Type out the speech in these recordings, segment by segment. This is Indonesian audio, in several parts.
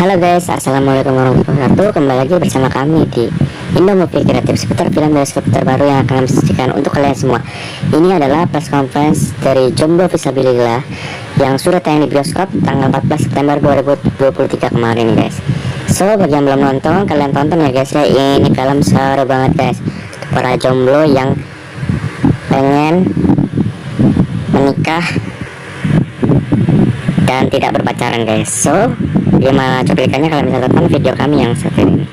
Halo guys, assalamualaikum warahmatullahi wabarakatuh. Kembali lagi bersama kami di Indo Movie Kreatif, seputar film bioskop terbaru yang akan kami sajikan untuk kalian semua. Ini adalah press conference dari Jomblo Visabilillah yang sudah tayang di bioskop tanggal 14 September 2023 kemarin guys. So bagi yang belum nonton, kalian tonton ya guys ya. Ini film seru banget guys, para jomblo yang pengen menikah dan tidak berpacaran guys. So gimana cuplikannya, kalian bisa tonton video kami yang satu ini.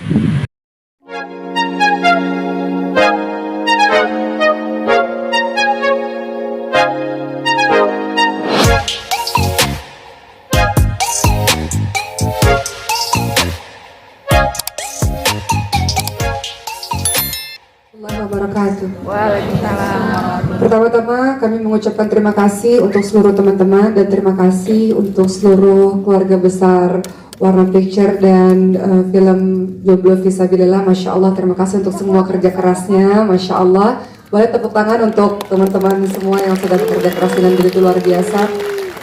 Waalaikumsalam. Pertama-tama kami mengucapkan terima kasih untuk seluruh teman-teman dan terima kasih untuk seluruh keluarga besar Warna Picture dan film Jomblo Visabilillah. Masya Allah, terima kasih untuk semua kerja kerasnya. Masya Allah. Boleh tepuk tangan untuk teman-teman semua yang sudah bekerja keras dengan begitu luar biasa.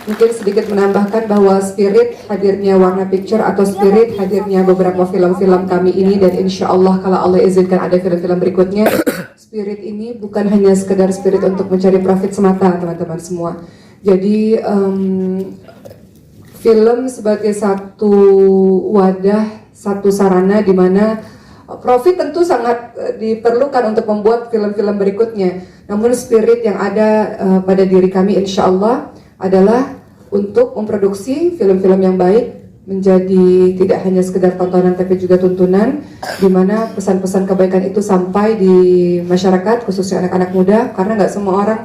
Mungkin sedikit menambahkan bahwa spirit hadirnya Warna Picture atau spirit hadirnya beberapa film-film kami ini, dan insya Allah kalau Allah izinkan ada film-film berikutnya, spirit ini bukan hanya sekedar spirit untuk mencari profit semata teman-teman semua. Jadi film sebagai satu wadah, satu sarana di mana profit tentu sangat diperlukan untuk membuat film-film berikutnya. Namun spirit yang ada pada diri kami insya Allah adalah untuk memproduksi film-film yang baik menjadi tidak hanya sekedar tontonan tapi juga tuntunan, di mana pesan-pesan kebaikan itu sampai di masyarakat khususnya anak-anak muda, karena nggak semua orang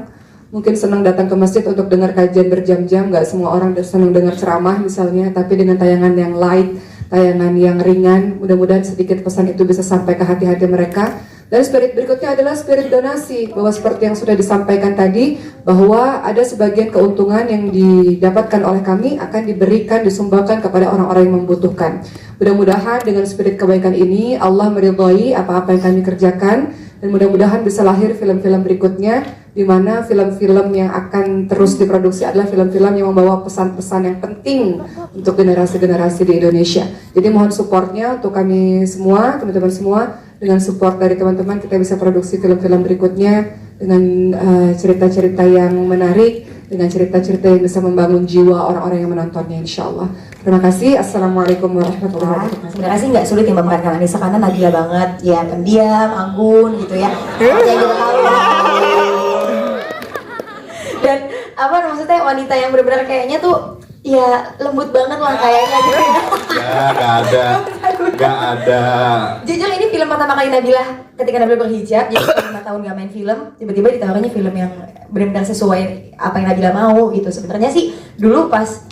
mungkin senang datang ke masjid untuk dengar kajian berjam-jam, nggak semua orang senang dengar ceramah misalnya, tapi dengan tayangan yang light, tayangan yang ringan, mudah-mudahan sedikit pesan itu bisa sampai ke hati-hati mereka. Dan spirit berikutnya adalah spirit donasi, bahwa seperti yang sudah disampaikan tadi, bahwa ada sebagian keuntungan yang didapatkan oleh kami akan diberikan, disumbangkan kepada orang-orang yang membutuhkan. Mudah-mudahan dengan spirit kebaikan ini Allah meridhai apa-apa yang kami kerjakan, dan mudah-mudahan bisa lahir film-film berikutnya, di mana film-film yang akan terus diproduksi adalah film-film yang membawa pesan-pesan yang penting untuk generasi-generasi di Indonesia. Jadi mohon supportnya untuk kami semua, teman-teman semua. Dengan support dari teman-teman kita bisa produksi film-film berikutnya dengan cerita-cerita yang menarik, dengan cerita-cerita yang bisa membangun jiwa orang-orang yang menontonnya insya Allah. Terima kasih. Assalamualaikum warahmatullahi wabarakatuh. Sebenarnya sih nggak sulit ya memerankan Anissa karena Nabila banget, ya pendiam, anggun gitu ya. Kayak gitu tahu. Dan apa maksudnya wanita yang benar-benar kayaknya tuh ya lembut banget lah kayaknya gitu. Ya nggak ada. Jujur ini film pertama kali Nabila ketika Nabila berhijab, jadi 5 tahun gak main film, tiba-tiba ditawarinnya film yang benar-benar sesuai apa yang Nabila mau gitu. Sebenarnya sih dulu pas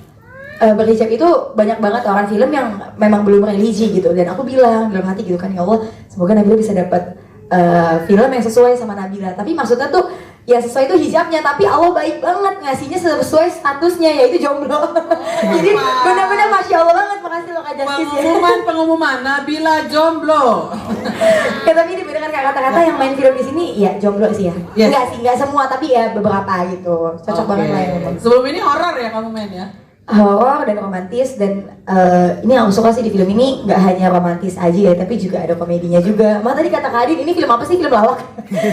berhijab itu banyak banget orang film yang memang belum religi gitu, dan aku bilang dalam hati gitu kan, ya Allah semoga Nabila bisa dapat film yang sesuai sama Nabila. Tapi maksudnya tuh ya sesuai itu hijabnya, tapi Allah baik banget ngasihnya sesuai statusnya yaitu jomblo. Jadi benar-benar Masya Allah banget. Makasih loh Kak Justice ya. Pengumuman Nabila jomblo. Ya tapi ini bener kan kata-kata yang main film di sini ya jomblo sih ya. Yes. Enggak sih, enggak semua tapi ya beberapa gitu. Cocok banget lah ya. Sebelum ini horor ya kamu main ya? Horor dan romantis, dan ini yang aku suka sih di film ini nggak hanya romantis aja ya, tapi juga ada komedinya juga. Mak tadi kata Kak Adin, ini film apa sih? Film lawak.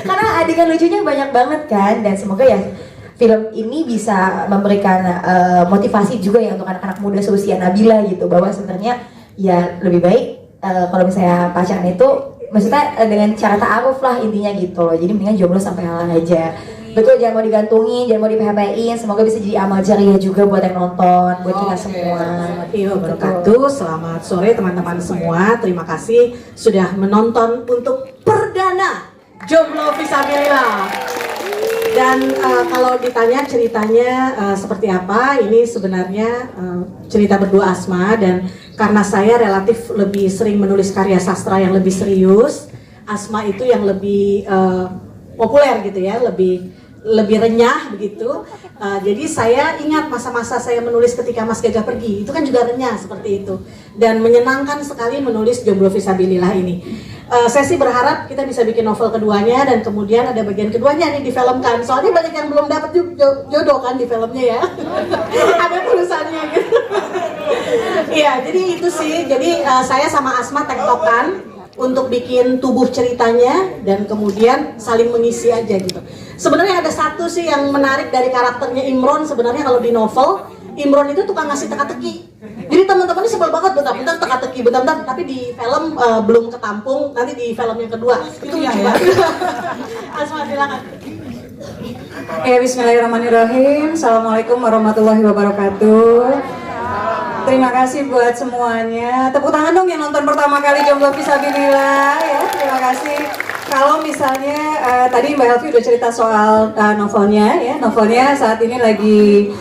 Karena adegan lucunya banyak banget kan, dan semoga ya film ini bisa memberikan motivasi juga ya untuk anak-anak muda seusia Nabila gitu, bahwa sebenarnya ya lebih baik kalau misalnya pacaran itu maksudnya dengan cara ta'aruf lah intinya gitu loh. Jadi mendingan jomblo sampai halal aja. Betul, jangan mau digantungin, jangan mau di PHP-in. Semoga bisa jadi amal jariah juga buat yang nonton, buat kita semua. Iya, wabarakatuh. Selamat sore teman-teman semua. Terima kasih sudah menonton untuk perdana Jomblo Visabilillah. Dan kalau ditanya ceritanya seperti apa, ini sebenarnya cerita berdua Asma, dan karena saya relatif lebih sering menulis karya sastra yang lebih serius, Asma itu yang lebih populer gitu ya, lebih renyah begitu. Jadi saya ingat masa-masa saya menulis ketika Mas Gagah pergi, itu kan juga renyah seperti itu, dan menyenangkan sekali menulis Jomblo Visabilillah ini. Saya sih berharap kita bisa bikin novel keduanya, dan kemudian ada bagian keduanya nih difilmkan. Soalnya banyak yang belum dapat jodoh kan di filmnya ya. Ada tulisannya gitu. Iya, jadi itu sih. Jadi saya sama Asma tektokan untuk bikin tubuh ceritanya dan kemudian saling mengisi aja gitu. Sebenarnya ada satu sih yang menarik dari karakternya Imron. Sebenarnya kalau di novel, Imron itu tukang ngasih teka-teki. Jadi teman-teman ini sebel banget bentar-bentar teka-teki, bentar-bentar, tapi di film belum ketampung, nanti di film yang kedua itu Iya, lucu ya. banget. Asma silakan. Ya, bismillahirrahmanirrahim. Assalamualaikum warahmatullahi wabarakatuh. Terima kasih buat semuanya. Tepuk tangan dong yang nonton pertama kali Jomblo Fisabilillah ya. Terima kasih. Kalau misalnya tadi Mbak Elvi udah cerita soal novelnya ya. Novelnya saat ini lagi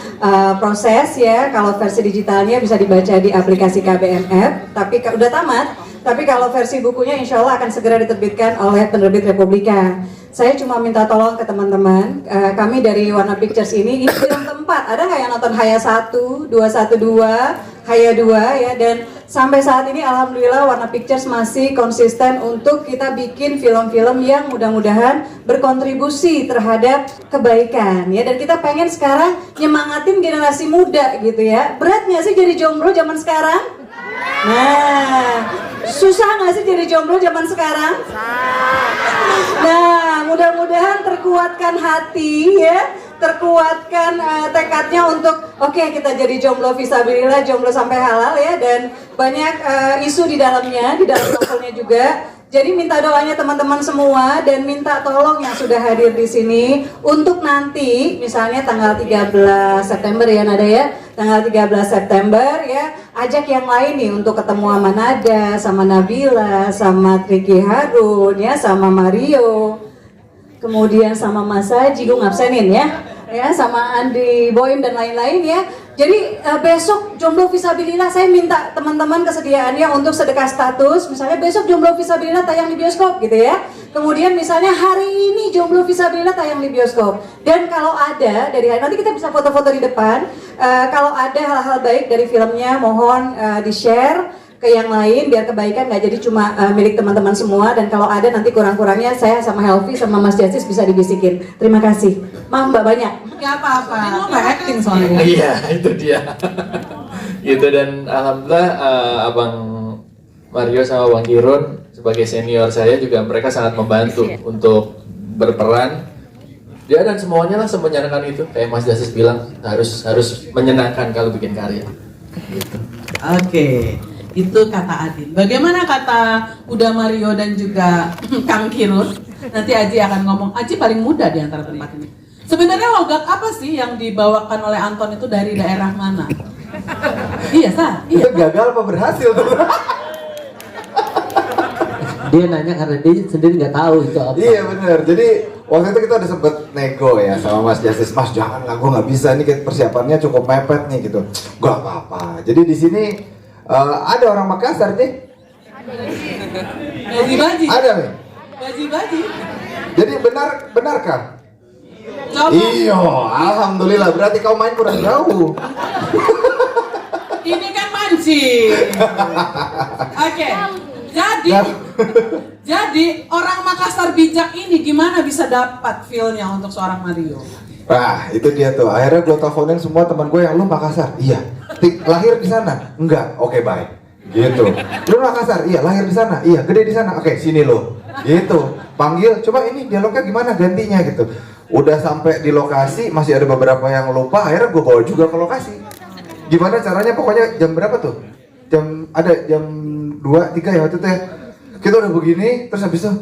proses ya. Kalau versi digitalnya bisa dibaca di aplikasi KBM App. Udah tamat. Tapi kalau versi bukunya insya Allah akan segera diterbitkan oleh penerbit Republika. Saya cuma minta tolong ke teman-teman, kami dari Warna Pictures ini film keempat, ada nggak yang nonton Haya 1, 212, Haya 2 ya, dan sampai saat ini Alhamdulillah Warna Pictures masih konsisten untuk kita bikin film-film yang mudah-mudahan berkontribusi terhadap kebaikan ya, dan kita pengen sekarang nyemangatin generasi muda gitu ya. Berat nggak sih jadi jomblo zaman sekarang? Nah, susah nggak sih jadi jomblo zaman sekarang? Nah, mudah-mudahan terkuatkan hati ya, terkuatkan tekadnya untuk oke, kita jadi jomblo fisabilillah, jomblo sampai halal ya, dan banyak isu di dalamnya, di dalam novelnya juga. Jadi minta doanya teman-teman semua dan minta tolong yang sudah hadir di sini untuk nanti misalnya tanggal 13 September ya Nada ya, tanggal 13 September ya, ajak yang lain nih untuk ketemu sama Nada, sama Nabila, sama Triki Harun ya, sama Mario, kemudian sama Mas Haji, gue ngabsenin ya, sama Andi Boim dan lain-lain ya. Jadi besok Jomblo Fisabilillah saya minta teman-teman kesediaannya untuk sedekah status. Misalnya besok Jomblo Fisabilillah tayang di bioskop gitu ya. Kemudian misalnya hari ini Jomblo Fisabilillah tayang di bioskop. Dan kalau ada dari nanti kita bisa foto-foto di depan. Kalau ada hal-hal baik dari filmnya mohon di-share ke yang lain biar kebaikan nggak jadi cuma milik teman-teman semua, dan kalau ada nanti kurang-kurangnya saya sama Helvi sama Mas Jasis bisa dibisikin. Terima kasih. Maaf Mbak banyak. Gak apa-apa. Ini lo nggak acting soalnya. Iya, itu dia. Gitu, dan alhamdulillah Abang Mario sama Bang Kirun sebagai senior saya juga mereka sangat membantu untuk berperan. Ya, dan semuanya lah menyenangkan itu. Kayak Mas Jasis bilang harus menyenangkan kalau bikin karya. Gitu. Oke. Itu kata Adin. Bagaimana kata Uda Mario dan juga Kang Kirun? Nanti Aji akan ngomong. Aji paling muda di antara tempat ini. Sebenarnya logat apa sih yang dibawakan oleh Anton itu dari daerah mana? Iya, Sa? Iya. Itu gagal apa berhasil tuh? Dia nanya karena dia sendiri nggak tahu itu apa. Iya bener, jadi waktu itu kita udah sempet nego ya sama Mas Jasis, Mas jangan lah, gue nggak bisa nih, persiapannya cukup mepet nih gitu. Gak apa-apa. Jadi di sini ada orang Makassar nih. Baji-baji. Ada nih. Baji-baji. Jadi benarkah? Coba. Iya, alhamdulillah. Berarti kau main kurang jauh. Ini kan mancing. Oke. Jadi orang Makassar bijak ini gimana bisa dapat feel-nya untuk seorang Mario? Wah, itu dia tuh. Akhirnya gue teleponin semua teman gue yang lu Makassar. Iya. Lahir di sana? Enggak. Oke, baik. Gitu. Lu Makassar? Iya. Lahir di sana? Iya. Gede di sana? Oke, sini lo. Gitu. Panggil. Coba ini dialognya gimana gantinya gitu. Udah sampai di lokasi, masih ada beberapa yang lupa. Akhirnya gue bawa juga ke lokasi. Gimana caranya? Pokoknya jam berapa tuh? Jam 2, 3 ya waktu itu ya. Kita udah begini, terus habis itu,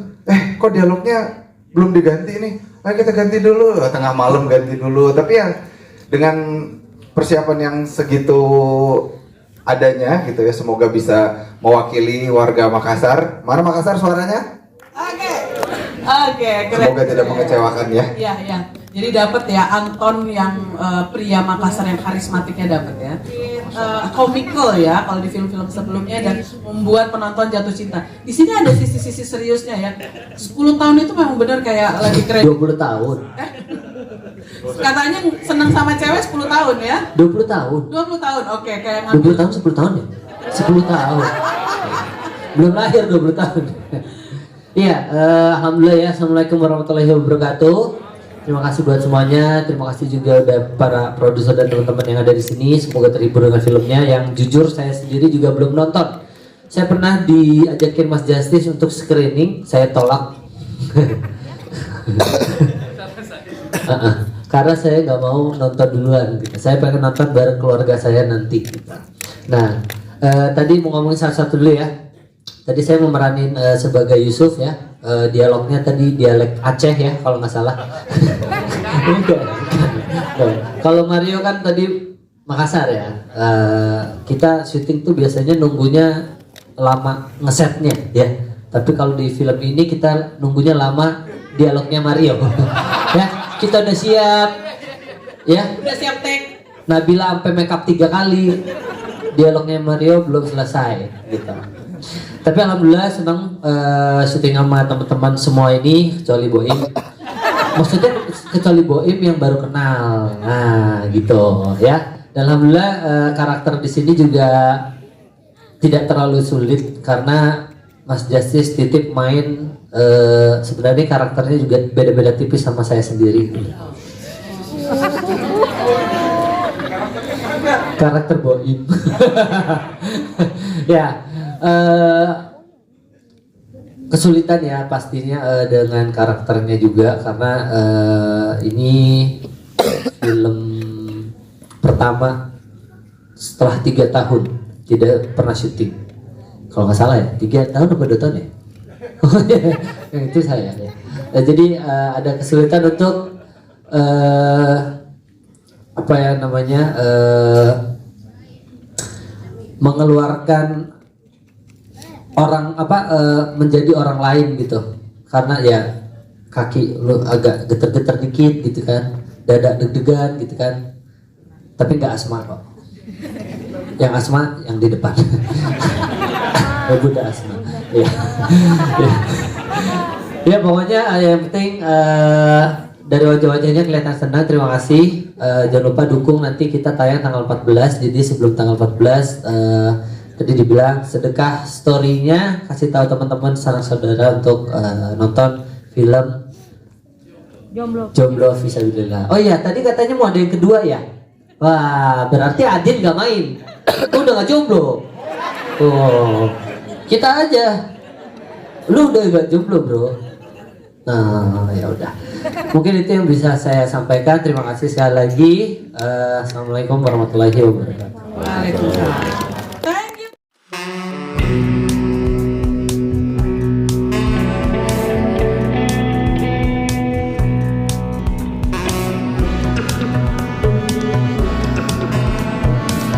kok dialognya belum diganti nih? Ayo kita ganti dulu, tengah malam ganti dulu. Tapi ya dengan persiapan yang segitu adanya gitu ya, semoga bisa mewakili warga Makassar. Mana Makassar suaranya? Oke, keren. Semoga tidak mengecewakan ya. Iya. Jadi dapat ya Anton yang pria Makassar yang karismatiknya dapat ya. Komikal ya kalau di film-film sebelumnya, dan membuat penonton jatuh cinta. Di sini ada sisi-sisi seriusnya ya. 10 tahun itu memang benar kayak lagi keren. 20 tahun. Katanya seneng sama cewek 10 tahun ya. 20 tahun. 20 tahun. Oke, kayak 20 tahun 10 tahun ya? 10 tahun. Belum lahir 20 tahun. Iya, alhamdulillah ya. Assalamualaikum warahmatullahi wabarakatuh. Terima kasih buat semuanya. Terima kasih juga udah para produser dan teman-teman yang ada di sini. Semoga terhibur dengan filmnya. Yang jujur saya sendiri juga belum nonton. Saya pernah diajakin Mas Justice untuk screening, saya tolak. Karena saya nggak mau nonton duluan. Gitu. Saya pengen nonton bareng keluarga saya nanti. Gitu. Nah, tadi mau ngomongin satu dulu ya. Tadi saya memeranin sebagai Yusuf ya. Dialognya tadi dialek Aceh ya kalau nggak salah. Kalau Mario kan tadi Makassar ya. Kita syuting tuh biasanya nunggunya lama ngesetnya ya. Tapi kalau di film ini kita nunggunya lama dialognya Mario. Ya, kita udah siap. Ya. Udah siap take. Nabila sampai makeup 3 kali. Dialognya Mario belum selesai gitu. Tapi alhamdulillah senang syuting sama teman-teman semua ini kecuali Boim. Maksudnya kecuali Boim yang baru kenal. Nah, gitu ya. Dan alhamdulillah karakter di sini juga tidak terlalu sulit karena Mas Justice titip main sebenarnya karakternya juga beda-beda tipis sama saya sendiri. Karakter Boim. Ya. Kesulitan ya pastinya dengan karakternya juga karena ini film pertama setelah 3 tahun tidak pernah syuting. Kalau nggak salah ya 3 tahun atau 2 tahun ya. Yang itu saya ya. Jadi ada kesulitan untuk apa ya namanya mengeluarkan orang menjadi orang lain gitu karena ya kaki lu agak geter-geter dikit gitu kan, dada deg-degan gitu kan, tapi nggak asma kok, yang asma yang di depan. Udah asma ya. Ya pokoknya yang penting dari wajah-wajahnya kelihatan senang. Terima kasih. Jangan lupa dukung, nanti kita tayang tanggal 14. Jadi sebelum tanggal 14 tadi dibilang sedekah story-nya, kasih tahu teman-teman sanak saudara untuk nonton film Jomblo Fisabilillah. Oh iya, tadi katanya mau ada yang kedua ya. Wah, berarti Adin nggak main. Udah nggak jomblo. Oh, kita aja. Lu udah nggak jomblo bro. Nah, ya udah. Mungkin itu yang bisa saya sampaikan. Terima kasih sekali lagi. Assalamualaikum warahmatullahi wabarakatuh. Waalaikumsalam.